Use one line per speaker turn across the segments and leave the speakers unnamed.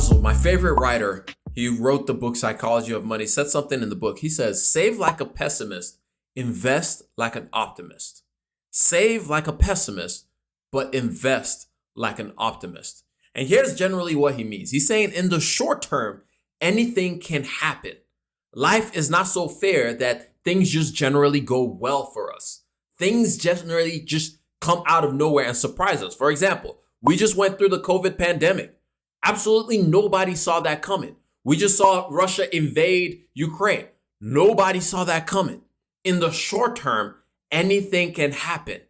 Housel, my favorite writer, he wrote the book Psychology of Money, said something in the book. He says, save like a pessimist, invest like an optimist. Save like a pessimist, but invest like an optimist. And here's generally what he means. He's saying in the short term, anything can happen. Life is not so fair that things just generally go well for us. Things generally just come out of nowhere and surprise us. For example, we just went through the COVID pandemic. Absolutely nobody saw that coming. We just saw Russia invade Ukraine. Nobody saw that coming. In the short term, anything can happen.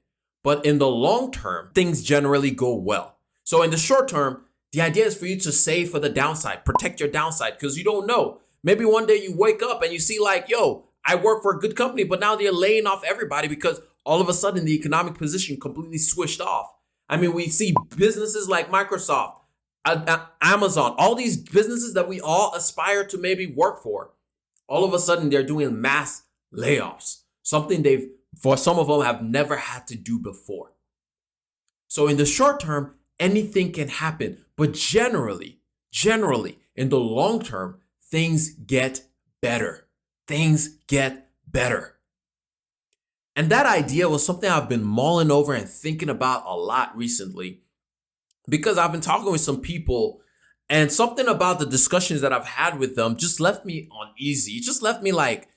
But in the long term, things generally go well. So in the short term, the idea is for you to save for the downside, protect your downside, because you don't know. Maybe one day you wake up and you see like, yo, I work for a good company, but now they're laying off everybody because all of a sudden the economic position completely switched off. I mean, we see businesses like Microsoft, Amazon, all these businesses that we all aspire to maybe work for. All of a sudden they're doing mass layoffs, something for some of them have never had to do before. So in the short term, anything can happen, but generally, in the long term, things get better. Things get better. And that idea was something I've been mulling over and thinking about a lot recently because I've been talking with some people and something about the discussions that I've had with them just left me uneasy. It just left me like,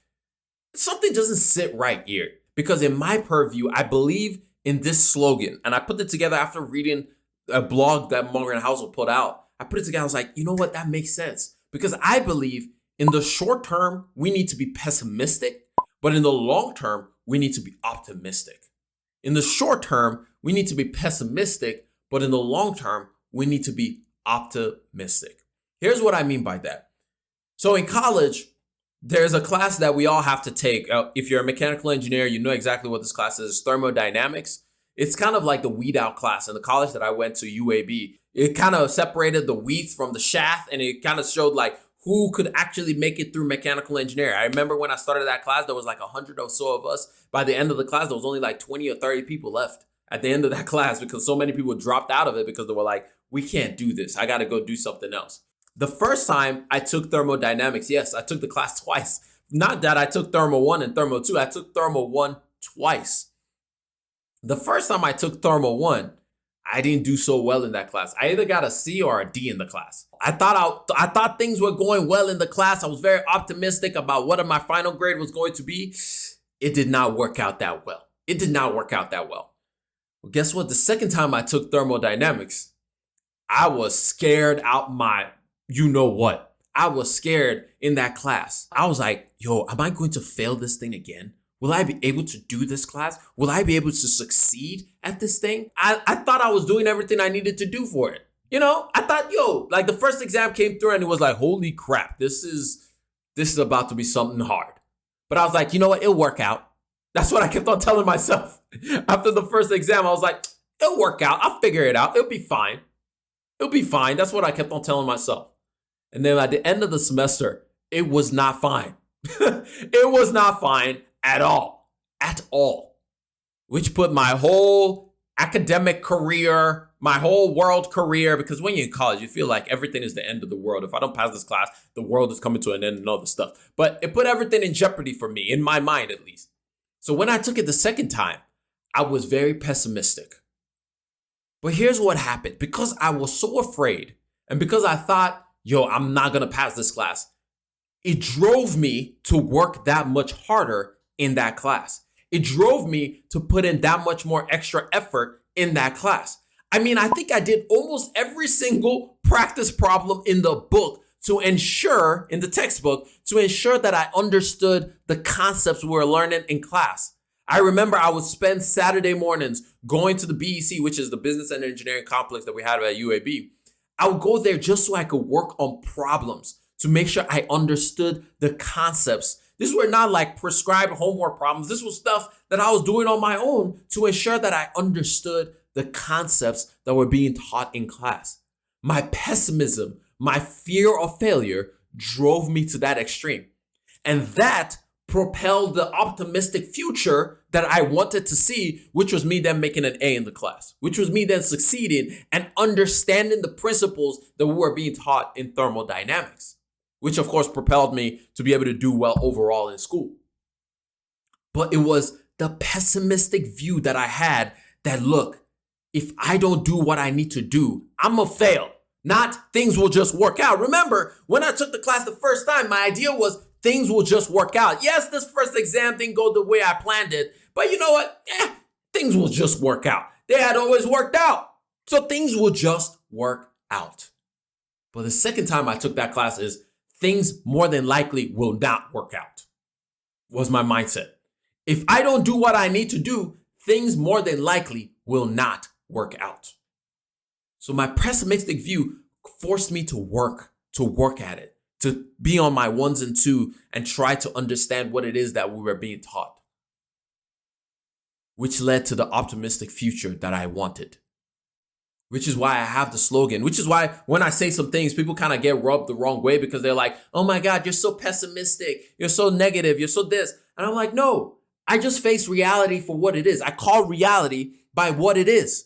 something doesn't sit right here. Because in my purview, I believe in this slogan. And I put it together after reading a blog that Morgan Housel put out. I put it together. I was like, you know what? That makes sense. Because I believe in the short term, we need to be pessimistic. But in the long term, we need to be optimistic. In the short term, we need to be pessimistic. But in the long term, we need to be optimistic. Here's what I mean by that. So in college, there's a class that we all have to take. If you're a mechanical engineer, you know exactly what this class is, thermodynamics. It's kind of like the weed out class in the college that I went to, UAB. It kind of separated the wheat from the chaff, and it kind of showed like who could actually make it through mechanical engineering. I remember when I started that class, there was like 100 or so of us. By the end of the class, there was only like 20 or 30 people left at the end of that class because so many people dropped out of it because they were like, we can't do this. I got to go do something else. The first time I took thermodynamics, yes, I took the class twice. Not that I took Thermo 1 and Thermo 2. I took Thermo 1 twice. The first time I took Thermo 1, I didn't do so well in that class. I either got a C or a D in the class. I thought things were going well in the class. I was very optimistic about what my final grade was going to be. It did not work out that well. Well, guess what? The second time I took thermodynamics, I was scared out my you know what. I was scared in that class. I was like, yo, am I going to fail this thing again? Will I be able to do this class? Will I be able to succeed at this thing? I thought I was doing everything I needed to do for it. You know, I thought, yo, like the first exam came through and it was like, holy crap, this is about to be something hard. But I was like, you know what? It'll work out. That's what I kept on telling myself. After the first exam, I was like, it'll work out. I'll figure it out. It'll be fine. That's what I kept on telling myself. And then at the end of the semester, it was not fine. It was not fine at all. Which put my whole academic career, my whole world career, because when you're in college, you feel like everything is the end of the world. If I don't pass this class, the world is coming to an end and all this stuff. But it put everything in jeopardy for me, in my mind at least. So when I took it the second time, I was very pessimistic. But here's what happened. Because I was so afraid, and because I thought, yo, I'm not going to pass this class, it drove me to work that much harder in that class. It drove me to put in that much more extra effort in that class. I mean, I think I did almost every single practice problem in the book in the textbook, to ensure that I understood the concepts we were learning in class. I remember I would spend Saturday mornings going to the BEC, which is the Business and Engineering Complex that we had at UAB. I would go there just so I could work on problems to make sure I understood the concepts. These were not like prescribed homework problems. This was stuff that I was doing on my own to ensure that I understood the concepts that were being taught in class. My pessimism, my fear of failure drove me to that extreme. And that propelled the optimistic future that I wanted to see, which was me then making an A in the class, which was me then succeeding and understanding the principles that we were being taught in thermodynamics, which of course propelled me to be able to do well overall in school. But it was the pessimistic view that I had that, look, if I don't do what I need to do, I'm gonna fail. Not things will just work out. Remember, when I took the class the first time, my idea was things will just work out. Yes, this first exam didn't go the way I planned it, but you know what? Things will just work out. They had always worked out. So things will just work out. But the second time I took that class is things more than likely will not work out, was my mindset. If I don't do what I need to do, things more than likely will not work out. So my pessimistic view forced me to work at it, to be on my ones and two and try to understand what it is that we were being taught, which led to the optimistic future that I wanted, which is why I have the slogan, which is why when I say some things, people kind of get rubbed the wrong way because they're like, oh my God, you're so pessimistic. You're so negative. You're so this. And I'm like, no, I just face reality for what it is. I call reality by what it is.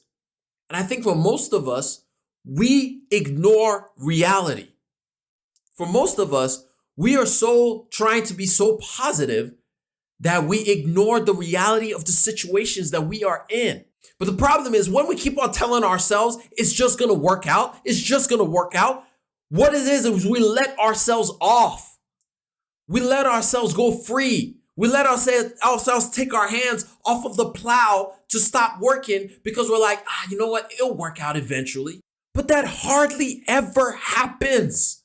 And I think for most of us, we ignore reality. For most of us, we are so trying to be so positive that we ignore the reality of the situations that we are in. But the problem is when we keep on telling ourselves it's just going to work out, it's just going to work out, what it is we let ourselves off. We let ourselves go free. We let ourselves take our hands off of the plow to stop working because we're like, you know what? It'll work out eventually. But that hardly ever happens.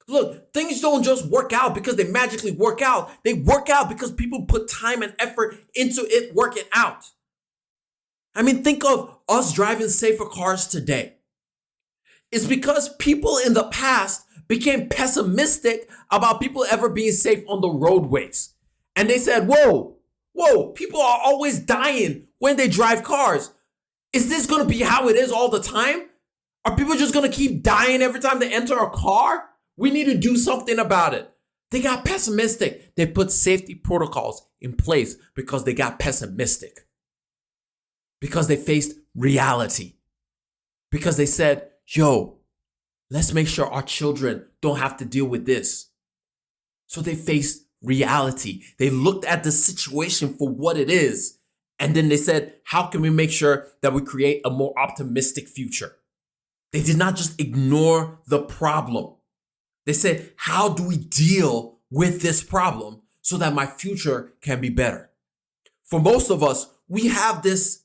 Look, things don't just work out because they magically work out. They work out because people put time and effort into it working out. I mean, think of us driving safer cars today. It's because people in the past became pessimistic about people ever being safe on the roadways. And they said, whoa, people are always dying when they drive cars. Is this going to be how it is all the time? Are people just going to keep dying every time they enter a car? We need to do something about it. They got pessimistic. They put safety protocols in place because they got pessimistic. Because they faced reality. Because they said, let's make sure our children don't have to deal with this. So they faced reality. They looked at the situation for what it is. And then they said, how can we make sure that we create a more optimistic future? They did not just ignore the problem. They said, how do we deal with this problem so that my future can be better? For most of us, we have this,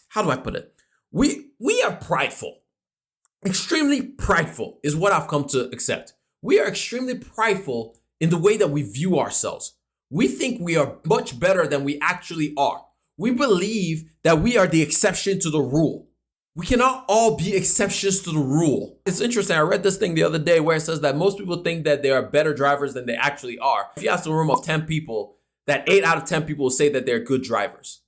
how do I put it? We are prideful. Extremely prideful is what I've come to accept. We are extremely prideful in the way that we view ourselves. We think we are much better than we actually are. We believe that we are the exception to the rule. We cannot all be exceptions to the rule. It's interesting. I read this thing the other day where it says that most people think that they are better drivers than they actually are. If you ask a room of 10 people, that 8 out of 10 people will say that they're good drivers.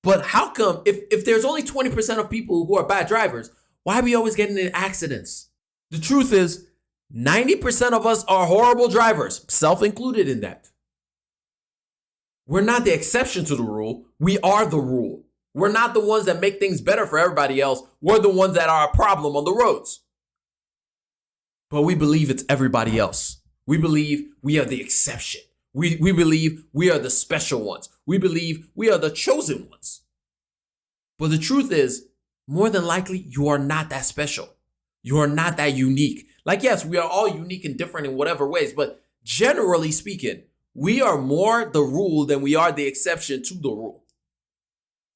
But how come if there's only 20% of people who are bad drivers, why are we always getting in accidents? The truth is, 90% of us are horrible drivers, self-included in that. We're not the exception to the rule. We are the rule. We're not the ones that make things better for everybody else. We're the ones that are a problem on the roads. But we believe it's everybody else. We believe we are the exception. We believe we are the special ones. We believe we are the chosen ones. But the truth is, more than likely, you are not that special. You are not that unique. Like, yes, we are all unique and different in whatever ways, but generally speaking, we are more the rule than we are the exception to the rule.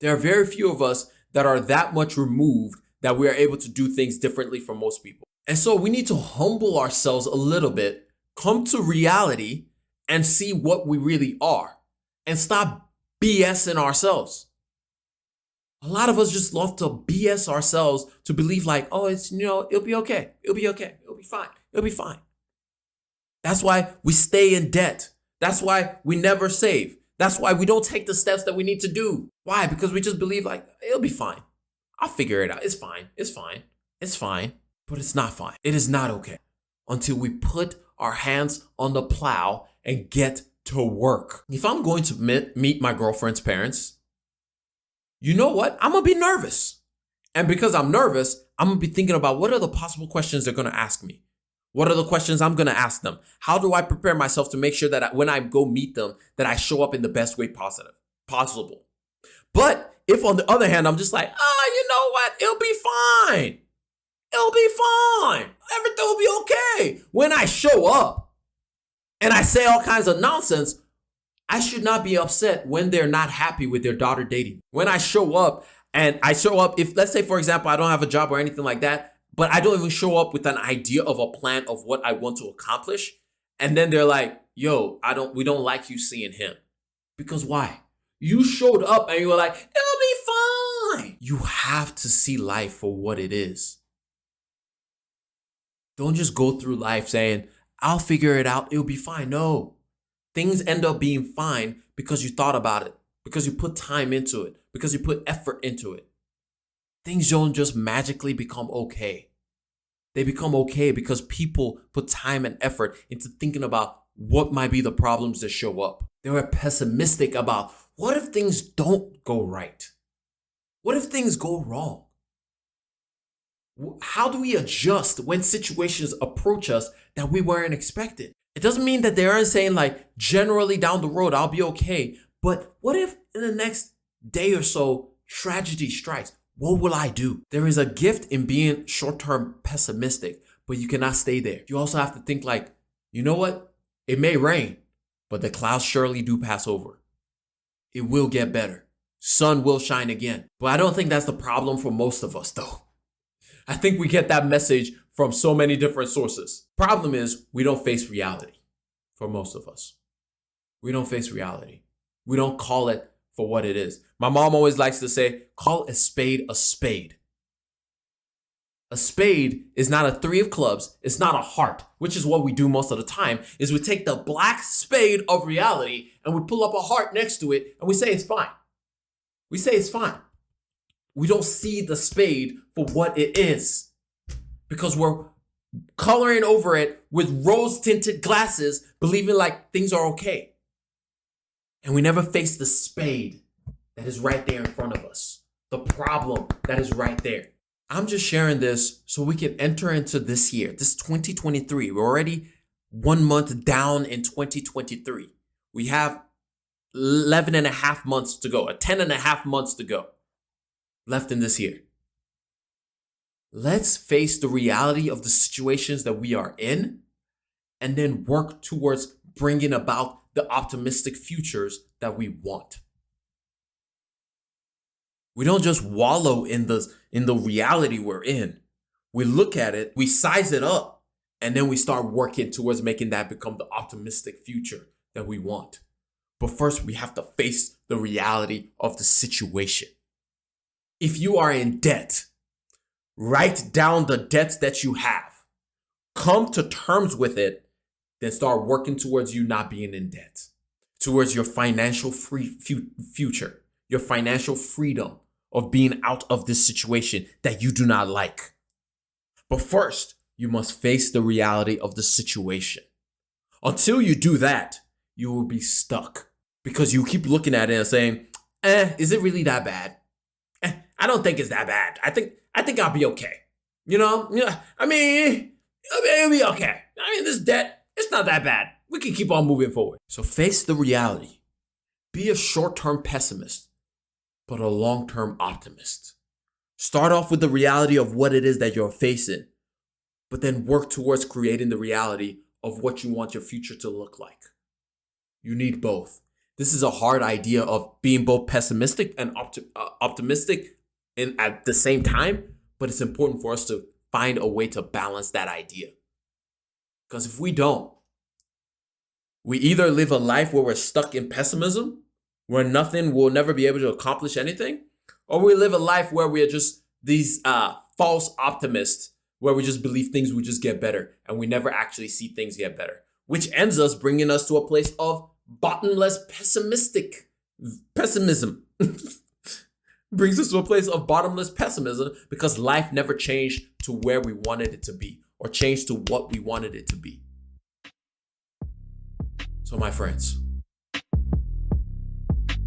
There are very few of us that are that much removed that we are able to do things differently from most people. And so we need to humble ourselves a little bit, come to reality, and see what we really are, and stop BSing ourselves. A lot of us just love to BS ourselves to believe like, it'll be okay. It'll be okay. It'll be fine. It'll be fine. That's why we stay in debt. That's why we never save. That's why we don't take the steps that we need to do. Why? Because we just believe like, it'll be fine. I'll figure it out. It's fine. It's fine. It's fine. But it's not fine. It is not okay until we put our hands on the plow and get to work. If I'm going to meet my girlfriend's parents, you know what? I'm going to be nervous. And because I'm nervous, I'm going to be thinking about what are the possible questions they're going to ask me? What are the questions I'm going to ask them? How do I prepare myself to make sure that when I go meet them, that I show up in the best way possible? But if on the other hand, I'm just like, you know what? It'll be fine. It'll be fine. Everything will be okay. When I show up and I say all kinds of nonsense, I should not be upset when they're not happy with their daughter dating. When I show up, if let's say, for example, I don't have a job or anything like that, but I don't even show up with an idea of a plan of what I want to accomplish. And then they're like, yo, we don't like you seeing him. Because why? You showed up and you were like, it'll be fine. You have to see life for what it is. Don't just go through life saying, I'll figure it out. It'll be fine. No. Things end up being fine because you thought about it, because you put time into it, because you put effort into it. Things don't just magically become okay. They become okay because people put time and effort into thinking about what might be the problems that show up. They were pessimistic about what if things don't go right? What if things go wrong? How do we adjust when situations approach us that we weren't expecting? It doesn't mean that they aren't saying like generally down the road, I'll be okay. But what if in the next day or so, tragedy strikes? What will I do? There is a gift in being short-term pessimistic, but you cannot stay there. You also have to think like, you know what? It may rain, but the clouds surely do pass over. It will get better. Sun will shine again. But I don't think that's the problem for most of us though. I think we get that message from so many different sources. Problem is, we don't face reality for most of us. We don't face reality. We don't call it for what it is. My mom always likes to say, call a spade a spade. A spade is not a three of clubs. It's not a heart, which is what we do most of the time, is we take the black spade of reality and we pull up a heart next to it and we say it's fine. We say it's fine. We don't see the spade for what it is because we're coloring over it with rose-tinted glasses, believing like things are okay. And we never face the spade that is right there in front of us, the problem that is right there. I'm just sharing this so we can enter into this year, this 2023. We're already 1 month down in 2023. We have 11 and a half months to go, 10 and a half months to go left in this year. Let's face the reality of the situations that we are in and then work towards bringing about the optimistic futures that we want. We don't just wallow in the reality we're in. We look at it, we size it up, and then we start working towards making that become the optimistic future that we want. But first, we have to face the reality of the situation. If you are in debt, write down the debts that you have. Come to terms with it, then start working towards you not being in debt, towards your financial future, your financial freedom of being out of this situation that you do not like. But first, you must face the reality of the situation. Until you do that, you will be stuck because you keep looking at it and saying, is it really that bad? I don't think it's that bad. I think I'll be okay. I mean, it'll be okay. I mean, this debt, it's not that bad. We can keep on moving forward. So face the reality. Be a short-term pessimist, but a long-term optimist. Start off with the reality of what it is that you're facing, but then work towards creating the reality of what you want your future to look like. You need both. This is a hard idea of being both pessimistic and optimistic at the same time, but it's important for us to find a way to balance that idea. Because if we don't, we either live a life where we're stuck in pessimism, where we'll never be able to accomplish anything, or we live a life where we are just these false optimists, where we just believe things will just get better, and we never actually see things get better, which ends us bringing us to a place of bottomless pessimism. Brings us to a place of bottomless pessimism because life never changed to where we wanted it to be or changed to what we wanted it to be. So my friends,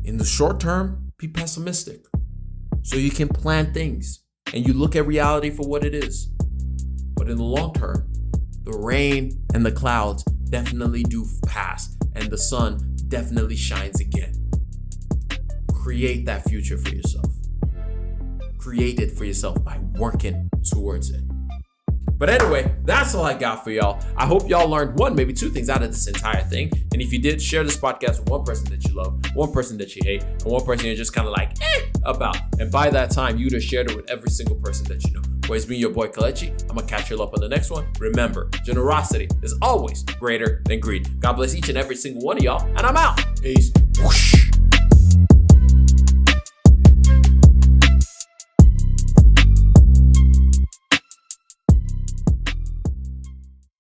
In the short term, be pessimistic so you can plan things and you look at reality for what it is. But in the long term, the rain and the clouds definitely do pass and the sun definitely shines again. Create that future for yourself. Create it for yourself by working towards it. But anyway, that's all I got for y'all. I hope y'all learned one, maybe two things out of this entire thing. And if you did, share this podcast with one person that you love, one person that you hate, and one person you're just kind of like, about. And by that time, you'd have shared it with every single person that you know. Well, it's been your boy Kelechi. I'm going to catch you up on the next one. Remember, generosity is always greater than greed. God bless each and every single one of y'all. And I'm out. Peace. Whoosh.